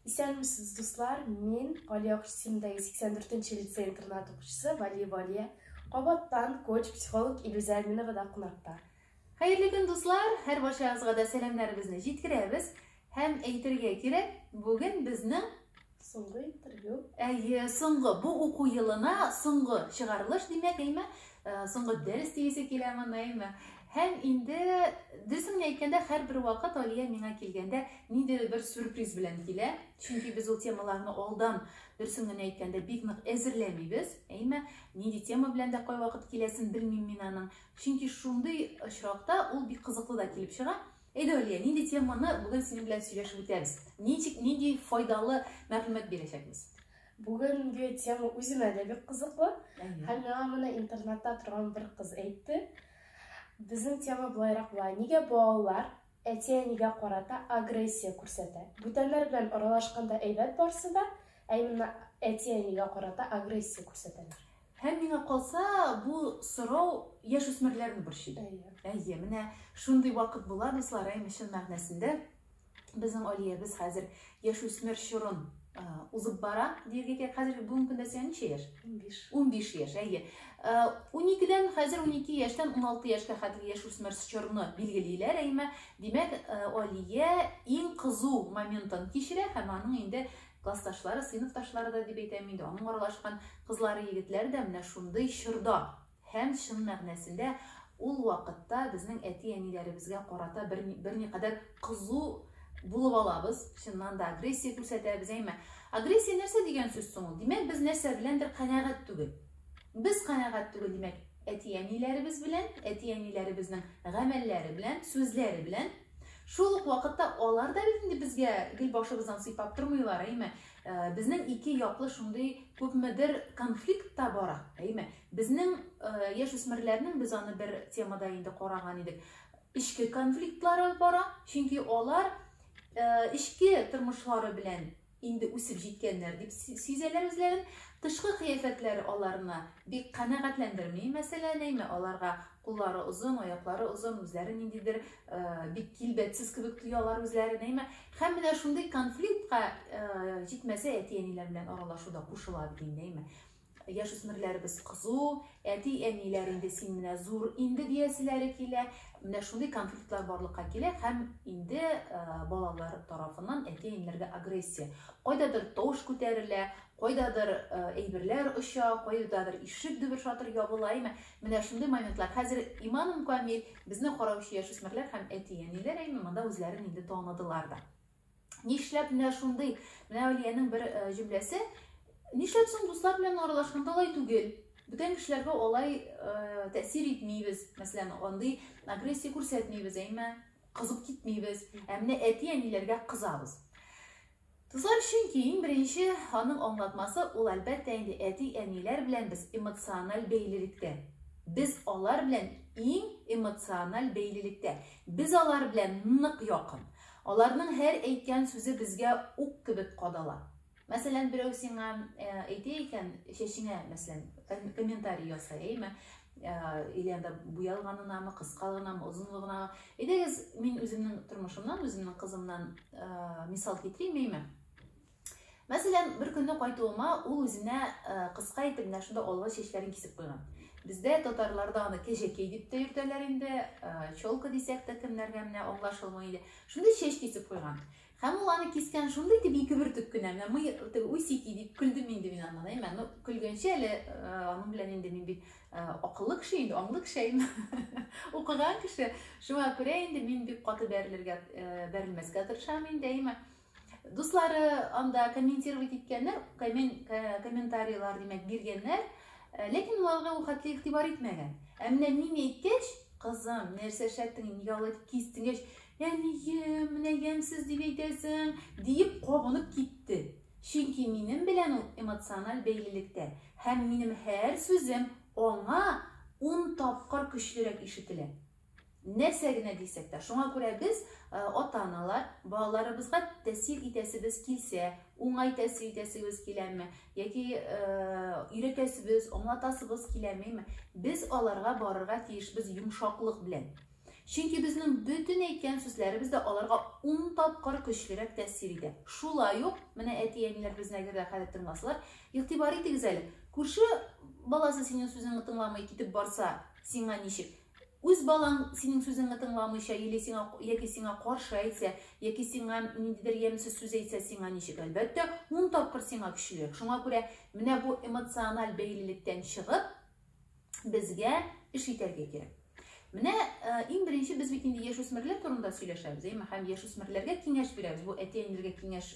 Исәнмесез, дуслар, мен Галия Акчисимдәге 84-нче лицей интернат укучысы Валия. Кабаттан коуч психолог Илүзә Әминова да кунакта. Хәерле көн, дуслар, һәр барчагызга да сәламнарыбызны җиткерәбез. Һәм әйтергә кирәк, бүген безнең соңгы интервью. Соңгы бу уку елына соңгы чыгарылыш димәк, соңгы дәрес дигесе килә монда. Һәм инде дөресен әйткәндә, һәрбер вакыт Алия миңа килгәндә ниндидер бер сюрприз белән килә. Чөнки без ул темаларны алдан дөресен әйткәндә бик нык әзерләмибез. Нинди тема белән дә кай вакыт киләсен белмим мин аның. Чөнки шундый очракта ул бик кызыклы да килеп чыга. Әйдә, Алия, нинди теманы бүген синең белән сөйләшеп үтәбез? Нинди файдалы мәгълүмат бирәчәкбез? Бүгенге тема үземә дә бик кызыклы. Һәм миңа моны интернатта торган бер кыз әйтте. Безнең тема булайрак була. Нигә балалар әти-әнигә карата агрессия күрсәтә? Бүтәннәр белән аралашканда әйбәт барсы да, әмма әти-әнигә карата агрессия күрсәтәләр. Һәм миңа калса, бу сорау яшүсмерләрне борчый. Менә шундый вакыт була, дуслар, чын мәгънәсендә безнең Алиябыз хәзер яшүсмер чорын узып бара. Дияргә кирәк, хәзер бүгенге көндә син ничә яшь? 15 яшь. 12-дән хәзер 12 яшьтән 16 яшькә хәтле яшүсмер чорны билгелиләр. Димәк, Алия иң кызу моментын кичерә һәм аның инде классташлары, сыйныфташлары да дип әйтәм инде, аның аралашкан кызлары, егетләре дә менә шундый чорда. Һәм чын мәгънәсендә ул вакытта безнең әти-әниләребезгә карата берникадәр кызу булып алабыз. Чыннан да агрессия күрсәтәбез. Агрессия нәрсә дигән сүз соң ул? Димәк, без нәрсә беләндер канәгать түгел. Без канәгать түгел, димәк, әти-әниләребез белән, әти-әниләребезнең гамәлләре белән, сүзләре белән. Шул ук вакытта алар да инде безгә гел башыбыздан сыйпап тормыйлар. Безнең ике яклы шундый күпмедер конфликт та бара. Безнең яшүсмерләрнең, без аны бер темада инде караган идек, ичке конфликтлары бара. Чөнки алар ичке тормышлары белән инде үсеп җиткәннәр дип сизәләр үзләрен. Тышкы кыяфәтләре аларны бик канәгатьләндерми. Мәсәлән, аларга куллары узын, аяклары узын, үзләрен ниндидер бик килбәтсез кебек тоялар үзләрен. Һәм менә шундый конфликтка җитмәсә, әти-әниләр белән аралашуда кушыла бит. Яшүсмерләребез кызу, әти-әниләр инде син менә зур инде дияселәре килә. Менә шундый конфликтлар барлыкка килә һәм инде балалар тарафыннан әти-әниләргә агрессия. Кайдадыр тавыш күтәрелә, кайдадыр әйберләр оча, кайдадыр ишек дөбер шатыр ябыла. Менә шундый моментлар. Хәзер иманым камил, безне караучы яшүсмерләр һәм әти-әниләр монда үзләрен инде таныдылар да. Нишләп менә шундый? Менә Алиянең бер җөмләсе: нишләп соң дуслар белән аралашканда алай түгел? Бүтән кешеләргә алай тәэсир итмибез. Мәсәлән, андый агрессия күрсәтмибез, кызып китмибез. Менә әти-әниләргә кызабыз. Дуслар, чөнки иң беренче аның аңлатмасы ул әлбәттә инде әти-әниләр белән без эмоциональ бәйлелектә. Без алар белән иң эмоциональ бәйлелектә. Без алар белән нык якын. Аларның һәр әйткән сүзе безгә ук кебек кадала. Мәсәлән, берәү сиңа әйтә икән, шешеңә, мәсәлән, комментарий ясый, иләндә буялганынамы, кыскалыгынамы, озынлыгынамы. Әйдәгез, мин үземнең тормышымнан, үземнең кызымнан мисал китерим. Мәсәлән, бер көнне кайтуыма ул үзенә кыска итеп менә шунда алгы чәчләрен кисеп куйган. Бездә татарларда аны кәҗәкәй дип тә йөртәләр инде, чолка дисәк тә кемнәргә менә аңлашылмый иде. Шундый чәч кисеп куйган. Һәм ул аны кискән шундый итеп ике бөртек кенә, менә уйсики дип көлдем инде мин аннан. Көлгәнче әле аның белән инде мин бик акыллы кеше инде, аңлы кеше. Укыган кеше. Шуңа күрә инде мин бик каты бәрелмәскә тырышам инде. Дуслары анда комментировать иткәннәр, комментарийлар димәк биргәннәр, ләкин уларга ул хәтле игътибар итмәгән. Менә мин әйткәч, кызым, нәрсә шәттең, нигә алай кистең? Менә ямсыз дип әйтәсең, дип кабынып китте. Чөнки минем белән ул эмоциональ бәйлелектә. Һәм минем һәр сүзем аңа 10 тапкыр көчлерәк ишетелә. Нәрсә генә дисәк тә. Шуңа күрә без, ата-аналар, балаларыбызга тәэсир итәсебез килсә, уңай тәэсир итәсебез киләме, яки өйрәтәсебез, аңлатасыбыз киләме, без аларга барырга тиешбез йомшаклык белән. Чөнки безнең бүтән әйткән сүзләребез дә аларга 10 тапкыр көчлерәк тәэсир итә. Шулай ук, менә әти-әниләр безне әгәр хәзер тыңласалар, игътибар итегез әле. Күрше баласы синең сүзеңне тыңламый китеп барса, сиңа ничек? Үз балаң синең сүзеңне тыңламыйча, яки сиңа каршы әйтсә, яки сиңа ниндидер ямьсез сүз әйтсә, сиңа ничек? Әлбәттә, 10 тапкыр сиңа көчлерәк. Шуңа күрә менә бу эмоциональ бәйлелектән чыгып, безгә эш итәргә кирәк. Менә иң беренче без бит инде яшүсмерләр турында сөйләшәбез, һәм яшүсмерләргә киңәш бирәбез. Бу әти-әниләргә киңәш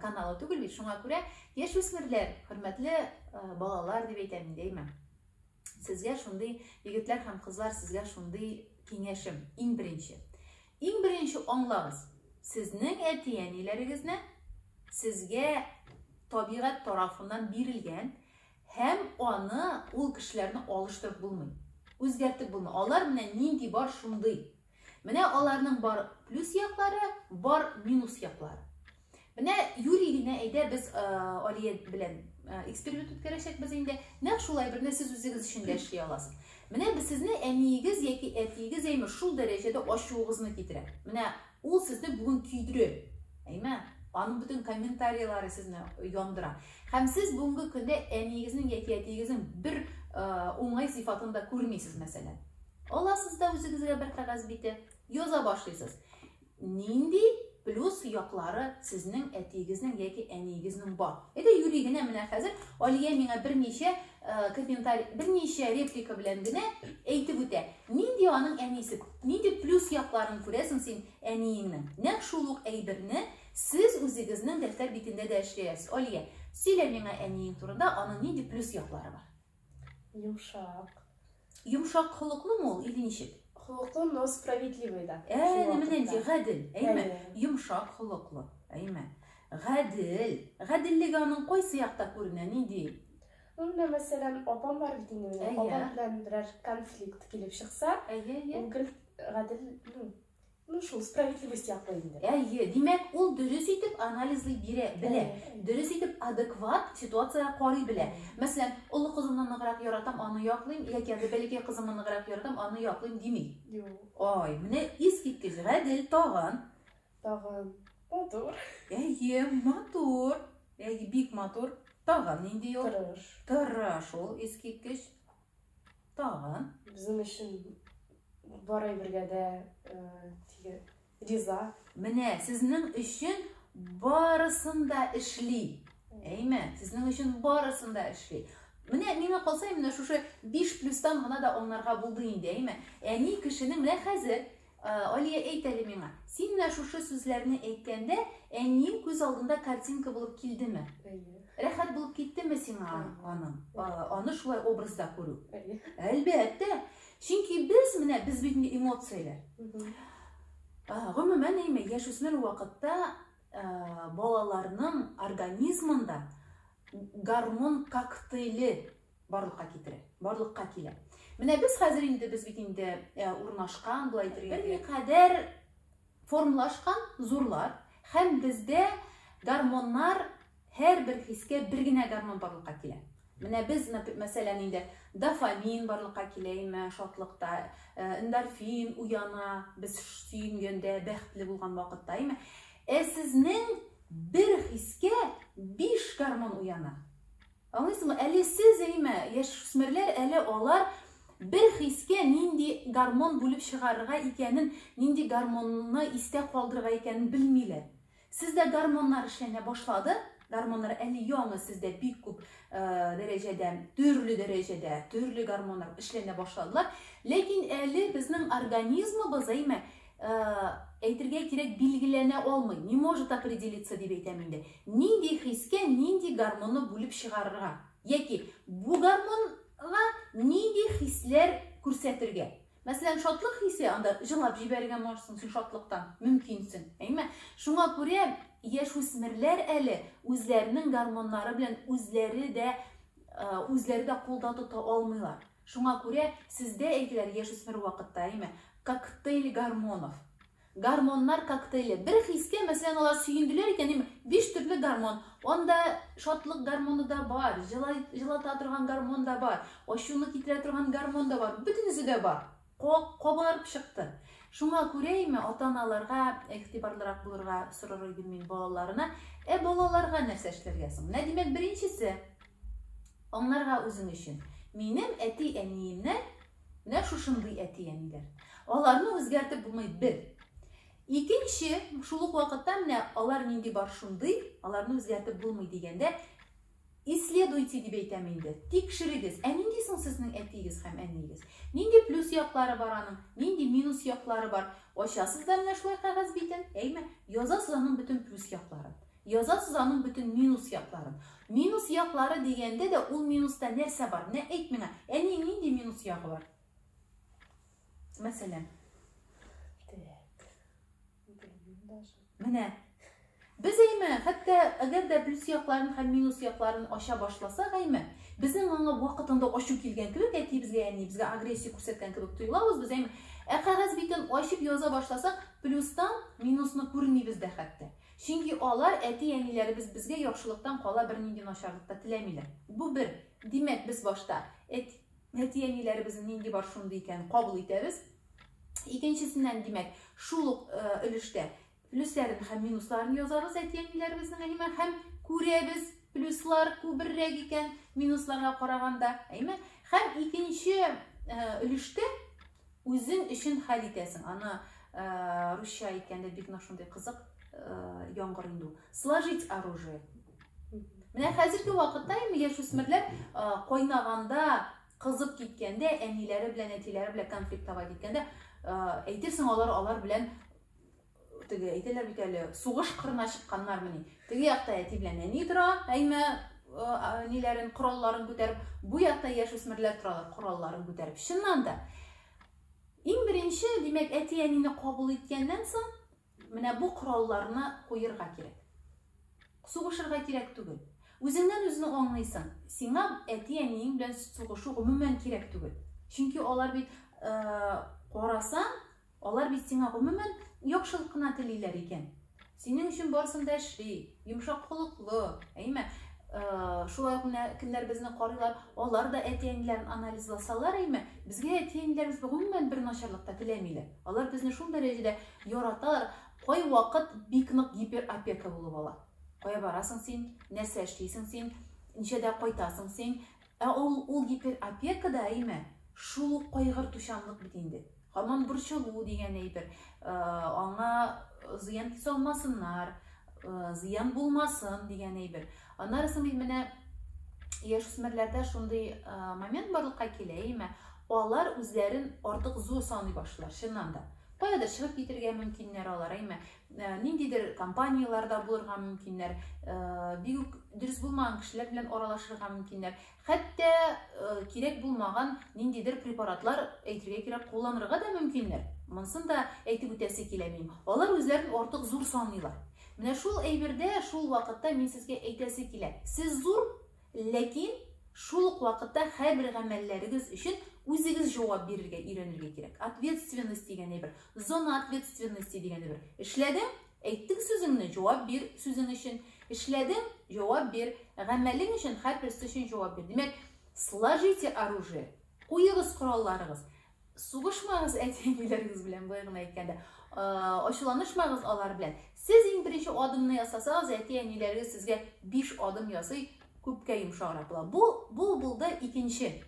каналы түгел бит. Шуңа күрә яшүсмерләр, хөрмәтле балалар дип әйтәм инде, Сезгә шундый егетләр һәм кызлар, сезгә шундый киңәшем. Иң беренче аңлагыз. Сезнең әти-әниләрегезне сезгә табигать тарафыннан бирелгән һәм аны ул кешеләрне алыштырып булмый. Үзгәртеп булмый. Алар менә нинди бар шундый. Менә аларның бар плюс яклары, бар минус яклары. Менә Юрий генә әйдә, без Алия белән эксперимент үткәрәчәкбез инде. Нәкъ шулай берне сез үзегез өчен дә эшли аласыз. Менә без сезне әниегез яки әтиегез шул дәрәҗәдә ачуыгызны китерә. Менә ул сезне бүген көйдерә. Аның бүтән комментарийлары сезне яндыра. Һәм сез бүгенге көндә әниегезнең яки әтиегезнең бер уңай сыйфатын да күрмисез, мәсәлән. Аласыз да үзегезгә бер кагаз бите, яза башлыйсыз. Нинди плюс яклары сезнең әтиегезнең яки әниегезнең бар? Юрий генә менә хәзер Алия миңа берничә комментарий, берничә реплика белән генә әйтеп үтә. Нинди аның әнисе, нинди плюс якларын күрәсең син әниеңнең? Нәкъ шул ук әйберне сез үзегезнең дәфтәр битендә дә эшләясез. Алия, сөйлә миңа әниең турында, аның нинди плюс яклары бар? Йомшак холыклымы ул, или ничек? Холыклы, но справедливый да. Гадел, йомшак холыклы, гадел. Гаделлек аның кайсы якта күренә, нинди? Мәсәлән, апам бар бит инде. Апам белән берәр конфликт килеп чыкса, ул гадел, шул справедливость яклы инде. Димәк, ул дөрес итеп анализлый белә. Дөрес итеп адекват ситуацияга карый белә. Мәсәлән, улы кызымны ныграк яратам, аны яклыйм, яки бәлки кызымны ныграк яратам, аны яклыйм дими. Ай, менә искиткеч, гадел тагын. Матур. Матур. Бик матур. Тагын нинди ул? Тырыш ул искиткеч. Тагын. Безнең өчен барай бергә дә риза. Менә сезнең өчен барысын да эшли. Сезнең өчен барысын да эшли. Менә миңа калса, менә шушы 5 плюстан гына да аңларга булды инде, Әни кешенең менә хәзер Алия әйт әле миңа. Син менә шушы сүзләрне әйткәндә, әниең күз алдында картинка булып килдеме? Рәхәт булып киттеме сиңа аның? Аны шулай образда күрү. Әлбәттә. Чөнки без бит эмоцияләр. Гомумән, яшүсмер вакытта балаларның организмында гормон коктейли барлыкка килә. Менә без хәзер инде без бит инде урнашкан, булай әйтергә, кадәр формалашкан зурлар, һәм бездә гормоннар һәр бер хискә бер генә гормон барлыкка килә. Менә без, мәсәлән, инде дофамин барлыкка килә, шатлыкта, эндорфин уяна, без сөйөнгәндә, бәхетле булган вакытта, Сезнең бер хискә 5 гормон уяна. Аңлыйсызмы? Әле сез, яшүсмерләр, әле алар бер хискә нинди гормон булып чыгарырга икәнен, нинди гормонны истә калдырырга икәнен белмиләр. Сездә гормоннар эшләнә башлады. Гормоннар әле яңа сездә бик күп дәрәҗәдә, төрле дәрәҗәдә, төрле гормоннар эшләнә башладылар. Ләкин әле безнең организмыбыз, әйтергә кирәк, билгеләнә алмый. Не может определиться дип әйтәм инде. Нинди хискә, нинди гормонны булып чыгарырга, яки бу гормонга нинди хисләр күрсәтергә. Мәсәлән, шатлык хисе, анда җылап җибәргән марсың син шатлыктан, мөмкинсең. Шуңа күрә яшүсмерләр әле үзләренең гормоннары белән үзләре дә кулда тота алмыйлар. Шуңа күрә сездә әйтеләр яшүсмер вакытта, коктейль гормонов. Гормоннар коктейли. Бер хискә, мәсәлән, алар сөйенделәр икән, 5 төрле гормон. Анда шатлык гормоны да бар, җылата торган гормон да бар, ачуны китерә торган гормон да бар, бөтенесе дә бар. кабарып чыкты. Шуңа күрәме ата-аналарга игътибарлырак булырга сорар идем мин балаларына. Балаларга нәрсә эшләргә соң? Менә димәк, беренчесе аңларга үзең өчен. Минем әти-әниемнән менә шушындый әти-әниләр. Аларны үзгәртеп булмый бер. Икенче, шул ук вакытта менә алар нинди бар шундый, аларны үзгәртеп булмый дигәндә, исследуйте дип әйтәм инде. Тикшерегез. Нинди соң сезнең әтигез һәм әниегез? Нинди плюс яклары бар аның? Нинди минус яклары бар? Ачасыз да менә шулай кагаз битен, әйме? Язасыз аның бөтен плюс якларын. Язасыз аның бөтен минус якларын. Минус яклары дигәндә дә ул минуста нәрсә бар? Менә әйт миңа. Әни нинди минус ягы бар? Мәсәлән, менә biz әйме, хәтта әгәр дә плюс якларын һәм минус якларын ача башласак, әйме, безнең аңа вакытында ачу килгән кебек, әти безгә, әни безгә агрессия күрсәткән кебек тоелабыз, biz әйме. Кагаз битен ачып яза башласак, плюстан минусны күрмибез дә хәтта. Чөнки алар әти-әниләребез безгә яхшылыктан кала бернинди начарлыкта теләмиләр. Бу бер. Димәк, без башта әти-әниләребезнең нинди бар шундый икән кабул итәбез. Икенчесеннән, димәк, шул ук өлештә плюсларын һәм минусларын язабыз әти-әниләребезнең, һәм күрәбез плюслар күбрәк икән минусларга караганда, әйме? Һәм икенче өлештә үзең өчен хәл итәсең. Аны русча әйткәндә бик шундый кызык яңгыр инде. Сложить оружие. Менә хәзерге вакытта яшүсмерләр кайнаганда, кызып киткәндә, әниләре белән, әтиләре белән конфликтлар киткәндә, әйтерсең алар белән теге әйтәләр бит әле, сугыш кырына чыкканнар мени. Теге якта әти белән әни тора, әйме, ниләрен, коралларын күтәреп, бу якта яшүсмерләр торалар, коралларын күтәреп. Чыннан да иң беренче, димәк, әти-әнине кабул иткәннән соң, менә бу коралларны куерга кирәк. Сугышырга кирәк түгел. Үзеңнән үзеңне аңлыйсың. Сиңа әти-әниең белән сугышу гомумән кирәк түгел. Чөнки алар бит карасаң, алар бит сиңа гомумән яхшылык кына телиләр икән. Синең өчен барсын да эшли, йомшак холыклы, әйме? Шулай кемнәр безне карыйлар, алар да әти-әниләрен анализласалар, әйме? Безгә әти-әниләребез гомумән бер начарлыкта теләмиләр. Алар безне шул дәрәҗәдә яраталар, кай вакыт бик нык гиперопека булып ала. Кая барасың син, нәрсә эшлисең син, ничәдә кайтасың син? Ул гиперопекада, әйме? Шул ук кайгыртучанлык бит инде. Һаман борчылу дигән әйбер. Аңа зыян килсәлмәсеннәр, зыян булмасын дигән әйбер. Аннарысын менә яшүсмерләрдә шундый момент барлыкка килә, әйме? Алар үзләрен артык зур саный башлар, чыннан да. Каядыр чыгып китергә мөмкиннәр алар, әйме? Ниндидер компанияларда булырга мөмкиннәр, бик дөрес булмаган кешеләр белән аралашырга мөмкиннәр. Хәтта кирәк булмаган ниндидер препаратлар әйтергә кирәк кулланырга да мөмкиннәр. Монысын да әйтеп үтәсе килә мин. Алар үзләрен артык зур саныйлар. Менә шул әйбердә, шул вакытта мин сезгә әйтәсе килә. Сез зур, ләкин шул ук вакытта һәрбер гамәлләрегез өчен үзегез җавап бирергә өйрәнергә кирәк. Ответственность дигән әйбер, зона ответственности дигән әйбер. Эшләдең, әйттең сүзеңне, җавап бир сүзең өчен. Эшләдең, җавап бир. Гамәлең өчен һәрберсе өчен җавап бир. Димәк, сложите оружие. Куегыз коралларыгыз. Сугышмагыз әти-әниләрегез белән, бу гына әйткәндә. Ачуланышмагыз алар белән. Сез иң беренче адымны ясасагыз, әти-әниләрегез сезгә 5 адым ясый, күпкә йомшаграк була. Бу булды икенче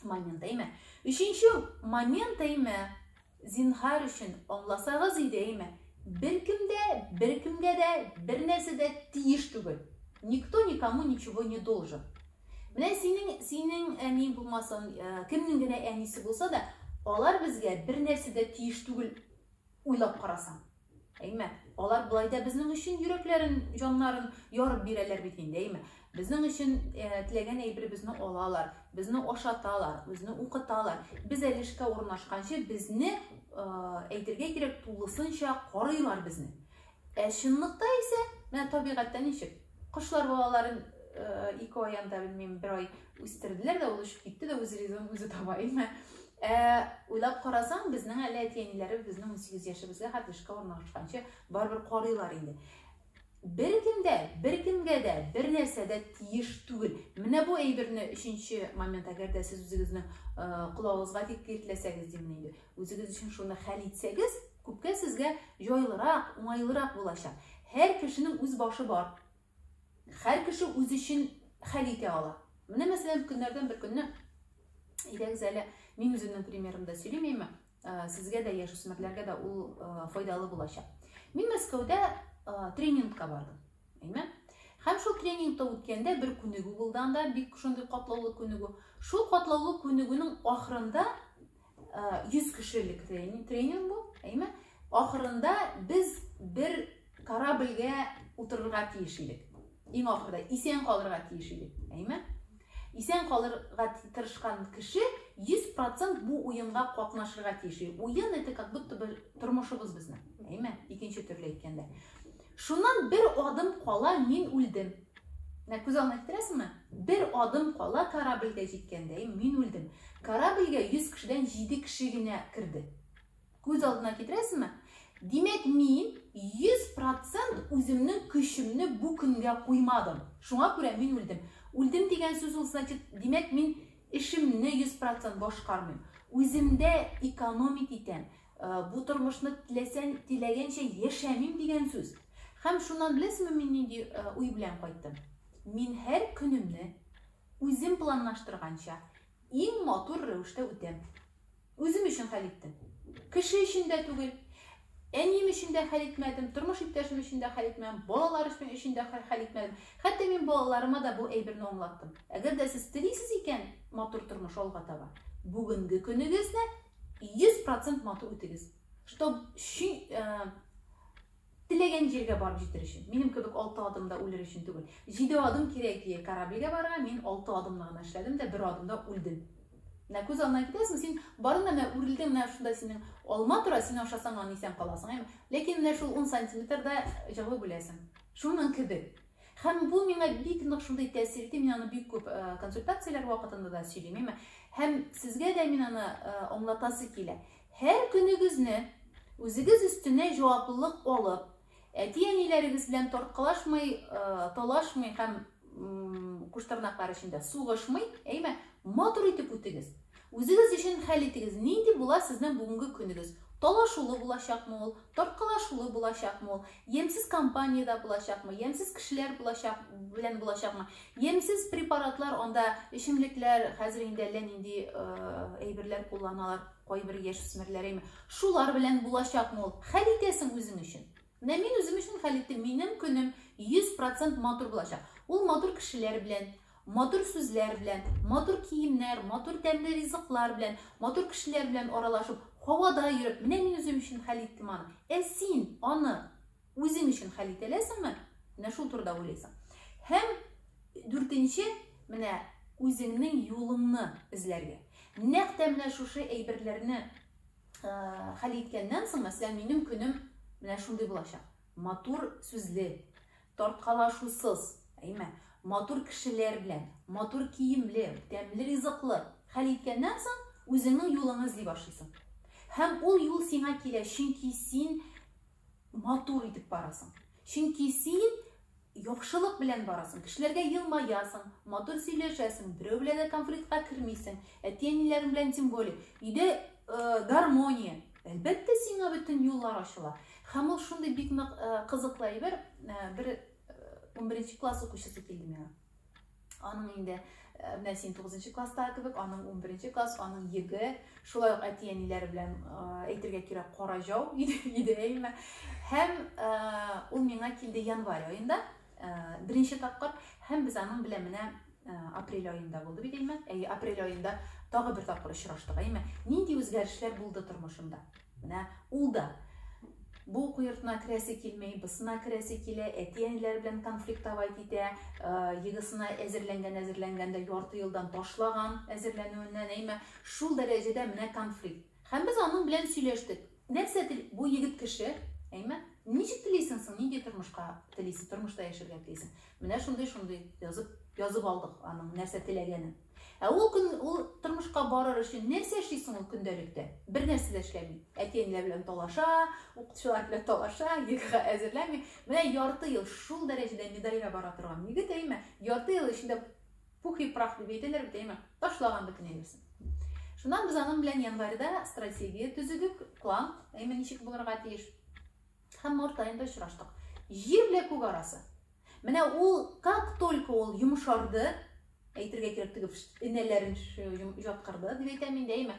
момент, әйме? Өченче момент, әйме, зинһар өчен аңласагыз иде, әйме? Беркемгә дә, бер нәрсәдә тиеш түгел. Никто никому ничего не должен. Менә синең әни булмасын, кемнең генә әнисе булса да, алар безгә бер нәрсәдә тиеш түгел уйлап карасаң. Әйме? Алар булай да безнең өчен йөрәкләрен, җаннарын ярып бирәләр бит инде, әйме? Безнең өчен теләгән әйберебезне алалар, безне ашаталар, безне укыталар. Без әлешкә урнашканчы безне әйтергә кирәк тулысынча карыйлар безне. Чынлыкта исә, менә табигатьтә ничек? Кошлар балаларын 2 аянда, белмим, 1 ай үстерделәр дә, ул өчеп китте дә, үз ризыгын үзе таба, әйме? Уйлап карасаң, безнең әле әти-әниләре безнең 18 яшыбызга хәтлешкә урнашканчы барбер карыйлар инде. Беркемгә дә бер нәрсәдә тиеш түгел. Менә бу әйберне өченче момент, әгәр дә сез үзегезне кулагыгызга тиккертләсәгез димме инде, үзегез өчен шуны хәл итсәгез, күпкә сезгә җайлырак, уңайлырак булачак. Һәр кешенең үз башы бар. Һәр кеше үз өчен хәл итә ала. Менә мәсәлән, көннәрдән бер көнне әйдәгез әле мин үземнең примерымда сөйләмәйме, сезгә дә яшүсмерләргә дә ул файдалы булачак. Мин Мәскәүдә тренингка бардым. Әйме? Һәм шул тренингта үткәндә бер күнегү булды анда, бик шундый катлаулы күнегү. Шул катлаулы күнегүнең ахырында 100 кешелек тренинг бу, әйме? Ахырында без бер корабльгә утырырга тиеш идек. Иң ахырда исән калырга тиеш идек, әйме? Исән калырга тырышкан кеше 100% бу уенга катнашырга тиеш. Уен это как будто тормышыбыз безнең, әйме? Икенче төрле әйткәндә. Шуннан бер адым кала мин үлдем. Күз алдына китерәсезме? Бер адым кала корабльгә җиткәндә мин үлдем. Корабльгә 100 кешедән 7 кеше генә керде. Күз алдына китерәсезме? Димәк, мин 100% үземнең көчемне бу көнгә куймадым. Шуңа күрә мин үлдем. Үлдем дигән сүз ул, значит, димәк, мин эшемне 100% башкармыйм. Үземдә экономить итәм. Бу тормышны теләгәнчә яшәмим дигән сүз. Һәм шуннан беләсезме, мин нинди уй белән кайттым. Мин һәр көнемне үзем планлаштырганча иң матур рәвештә үтәм. Үзем өчен хәл иттем. Кеше өчен дә түгел, әнием өчен дә хәл итмәдем, тормыш иптәшем өчен дә хәл итмәдем, балалар өчен дә хәл итмәдем. Хәтта мин балаларыма да бу әйберне аңлаттым. Әгәр дә сез телисез икән матур тормыш алга таба, бүгенге көнегезне 100% матур үтегез. Чтоб теләгән җиргә барып җитер өчен. Минем кебек 6 адымда үлер өчен түгел. 7 адым кирәк ди корабльгә барырга, мин 6 адымны гына эшләдем дә 1 адымда үлдем. Менә күз алдына китәсезме, син барында менә үрелдең, менә шунда синең алма тора, син ашасаң аны исән каласың, әйме? Ләкин менә шул 10 сантиметрда җылы беләсең. Шуның кебек. Һәм бу миңа бик нык шундай тәэсир итте, мин аны бик күп консультацияләр вакытында да сөйлим, әйме? Һәм сезгә дә мин аны аңлатасы килә. Һәр көнегезне үзегез өстенә җаваплылык алып, әти-әниләрегез белән тарткалашмый, талашмый һәм куштырнаклар эчендә сугышмый, әйме, матур итеп үтегез. Үзегез өчен хәл итегез. Нинди була сезнең бүгенге көнегез? Талашулы булачакмы ул, тарткалашулы булачакмы ул, ямсыз компаниядә булачакмы, ямсыз кешеләр булачакмы, ямсыз препаратлар, анда эчемлекләр, хәзер инде әллә нинди әйберләр кулланалар, кайбер яшүсмерләр, әйме. Шулар белән булачакмы ул? Хәл итәсең үзең өчен. Менә мин үзем өчен хәл иттем. Минем көнем 100% матур булачак. Ул матур кешеләр белән, матур сүзләр белән, матур киемнәр, матур тәмле ризыклар белән, матур кешеләр белән аралашып, һавада йөреп, менә мин үзем өчен хәл иттем аны. Син аны үзең өчен хәл итәләсеңме? Менә шул турыда уйлыйсың. Һәм 4нче, менә үзеңнең юлыңны эзләргә. Нәкъ менә шушы әйберләрне хәл иткәннән соң, мәсәлән, минем көнем менә шундый булачак. Матур сүзле, тарткалашусыз, әйме, матур кешеләр белән, матур киемле, тәмле ризыклы хәл иткәннән соң, үзеңнең юлыңны эзли башлыйсың. Һәм ул юл сиңа килә, чөнки син матур итеп барасың. Чөнки син яхшылык белән барасың, кешеләргә елмаясың, матур сөйләшәсең, берәү белән дә конфликтка кертмисең, әти-әниләрең белән тем более. Өйдә гармония. Әлбәттә сиңа бөтен юллар ачыла. Һәм ул шундый бик кызыклы әйбер, бер 11нче класс укучысы килде миңа. Аның инде менә син 9нчы класста кебек, аның 11нче класс, аның йөге, шулай ук әти-әниләре белән әйтергә кирәк кара җау иде, әйме. Һәм ул миңа килде январь аенда, беренче тапкыр, һәм без аның белән менә апрель аенда булды бит, әйме. Апрель аенда тагы бер тапкыр очраштык, әйме. Нинди үзгәрешләр булды тормышымда? Менә ул да бу куертына керәсе килмәй, бысына керәсе килә, әти-әниләре белән конфликтовать итә, йыгысына әзерләнгәндә ярты елдан ташлаган әзерләнүеннән, әйме, шул дәрәҗәдә менә конфликт. Һәм без аның белән сөйләштек. Нәрсә бу егет кеше, әйме, ничек телисең соң, нинди тормышка телисең, тормышта яшәргә телисең? Менә шундый язып алдык аның нәрсә теләгәнен. Ул тормышка барыр өчен нәрсә эшлисең ул көндәлектә? Бер нәрсә дә эшләми. Әти-әниләр белән талаша, укытучылар белән талаша, йөгегә әзерләми. Менә ярты ел шул дәрәҗәдә медальгә бара торган егет, әйме, ярты ел эчендә пух и прах дип әйтәләр бит, әйме? Ташлаган бөтен әйберсен. Шуннан без аның белән январьда стратегия төзедек, план, әйме ничек булырга тиеш. Һәм март аенда очраштык. Җир белән күк арасы. Менә ул, как только ул йомшарды, әйтергә кирәк теге инәләрен яткырды дип әйтәм инде, әйме?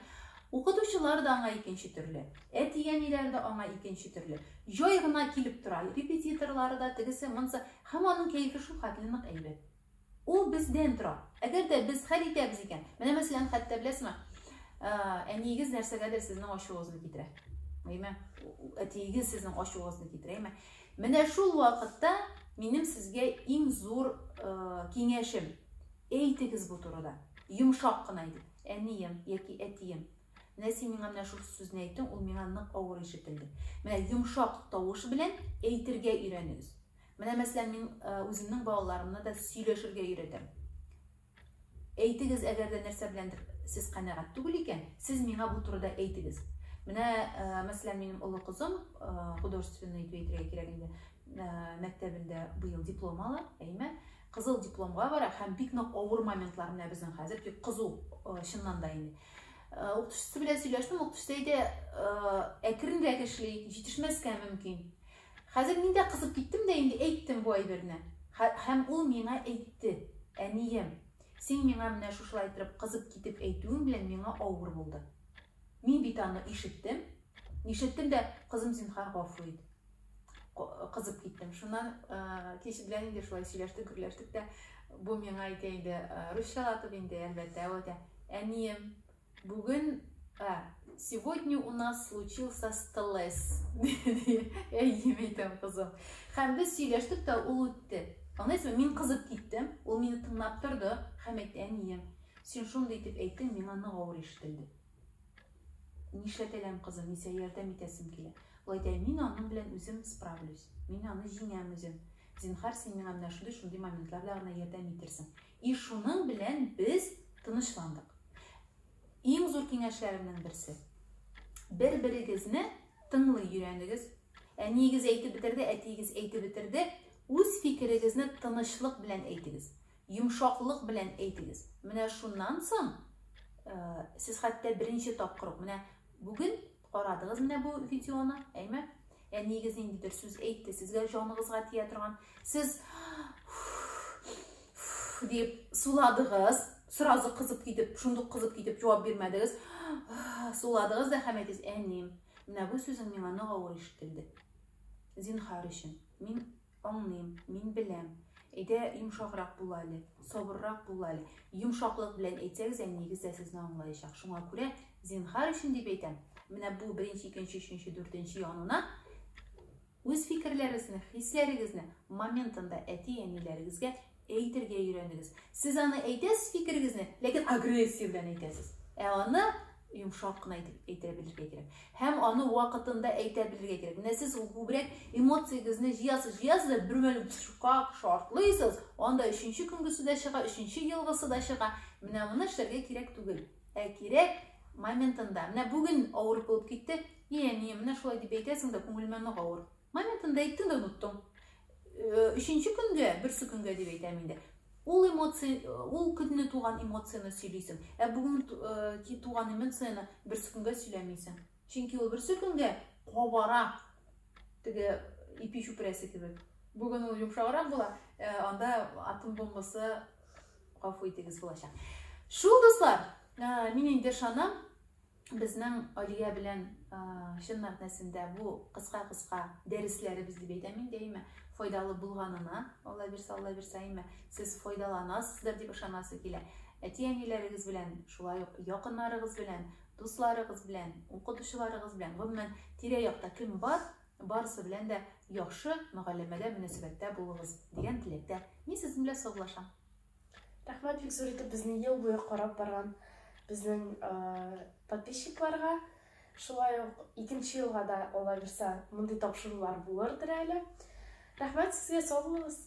Укытучылар да аңа икенче төрле, әтияниләр дә аңа икенче төрле. Җай гына килеп тора, репетиторлары да тегесе, монсы, һәм аның кәефе шул хәтле әйбәт. Ул бездән тора. Әгәр дә без хәл итәбез икән, менә мәсәлән, хәтта беләсезме, әнигез нәрсәгәдер сезнең ачуыгызны китерә. Әйме? Әтиегез сезнең ачуыгызны китерә, әйме? Менә шул вакытта минем сезгә иң зур киңәшем. Әйтегез бу турыда. Йомшак кына әйтегез. Әнием яки әтием. Менә син миңа менә шул сүзне әйттең, ул миңа нык авыр ишетелде. Менә йомшак тавыш белән әйтергә өйрәнегез. Менә мәсәлән, мин үземнең балаларымны да сөйләшергә өйрәтәм. Әйтегез, әгәр дә нәрсә беләндер сез канәгать түгел икән, сез миңа бу турыда әйтегез. Менә мәсәлән, минем улы кызым художественный әйтергә кирәк инде, мәктәбендә быел диплом ала, әйме? Кызыл дипломга бара һәм бик нык авыр моментлар менә безнең хәзер бик кызу чыннан да инде. Укытучысы белән сөйләштем, укытучысы әйтә, әкренрәк эшлик, җитешмәскә мөмкин. Хәзер мин дә кызып киттем дә инде әйттем бу әйберне. Һәм ул миңа әйтте, әнием, син миңа менә шушылай итеп кызып китеп әйтүең белән миңа авыр булды. Мин бит аны ишеттем. Ишеттем дә, кызым, зинһар гафу ит. Кызып киттем. Шуннан кеше белән инде шулай сөйләштек, гөрләштек дә, бу миңа әйтә инде, русчалатып инде, әлбәттә, әнием, бүген сегодня у нас случился стресс. Әйем әйтәм, кызым. Һәм без сөйләштек тә, ул үтте. Аңлайсызмы, мин кызып киттем, ул мине тыңлап торды, һәм әйтте, әнием, син шундый итеп әйттең, миңа нык авыр ишетелде. Нишләтәләм, кызым, мисә ярдәм итәсем килә. Ул әйтә, мин аның белән үзем справлюсь. Мин аны җиңәм үзем. Зинһар, син миңа менә шундый моментларда гына ярдәм итерсең. И шуның белән без тынычландык. Иң зур киңәшләремнең берсе. Бер-берегезне тыңлый өйрәнегез. Әниегез әйтеп битерде, әтиегез әйтеп битерде. Үз фикерегезне тынычлык белән әйтегез. Йомшаклык белән әйтегез. Менә шуннан соң сез хәтта беренче тапкыр менә бүген карадыгыз менә бу видеоны, әйме? Әниегез ниндидер сүз әйтте, сезгә җаныгызга тия торган. Сез дип суладыгыз, сразу кызып китеп, шундук кызып китеп җавап бирмәдегез. Суладыгыз да һәм әйтегез, әнием, менә бу сүзең миңа нык авыр ишетелде. Зинһар өчен, мин аңлыйм, мин беләм. Әйдә, йомшаграк була әле, сабыррак була әле. Йомшаклык белән әйтсәгез, әниегез дә сезне аңлаячак. Шуңа күрә зинһар өчен дип әйтәм. Менә бу 1-нче, 2-нче, 3-нче, 4-нче янына үз фикерләрегезне, хисләрегезне моментында әти-әниләрегезгә әйтергә өйрәнегез. Сез аны әйтәсез фикерегезне, ләкин агрессия белән әйтәсез. Аны йомшак кына әйтә белергә кирәк. Һәм аны вакытында әйтә белергә кирәк. Менә сез күбрәк эмоцияегезне җыясыз, бер мәлем как шартлыйсыз, анда 3-нче көңгесе дә чыга, 3-нче елгысы да чыга. Менә моны эшләргә кирәк түгел. Кирәк моментында. Менә бүген авыр булып китте. Яни, менә шулай дип әйтәсең дә күңелемә нык авыр. Моментында әйттең дә оныттың. 3-нче көнгә, берсе көнгә дип әйтәм инде. Ул эмоция, ул көнне туган эмоцияны сөйлисең. Бүген туган эмоцияны берсе көнгә сөйләмисең. Чөнки ул берсе көнгә кабара. Теге ипи чүпрәсе кебек. Бүген ул йомшаграк була, анда атом бомбасы гафу итегез булачак. Шул дуслар, мин инде шанам, безнең Алия белән чын мәгънәсендә бу кыска-кыска дәресләребез дип әйтәм инде, әйме, файдалы булганына, Алла бирсә, әйме, сез файдаланасыздыр дип ышанасы килә. Әти-әниләрегез белән, шулай ук якыннарыгыз белән, дусларыгыз белән, укытучыларыгыз белән, гомумән тирә-якта кем бар, барысы белән дә яхшы мөгамәләдә, мөнәсәбәттә булыгыз дигән теләктә мин сез белән саулашам. Рәхмәт бик зур итеп безне ел буе карап барган безнең подписчикларга. Шулай ук 2-нче елга да Алла бирсә, мондый тапшырулар булырдыр әле. Рәхмәт сезгә, сау булыгыз.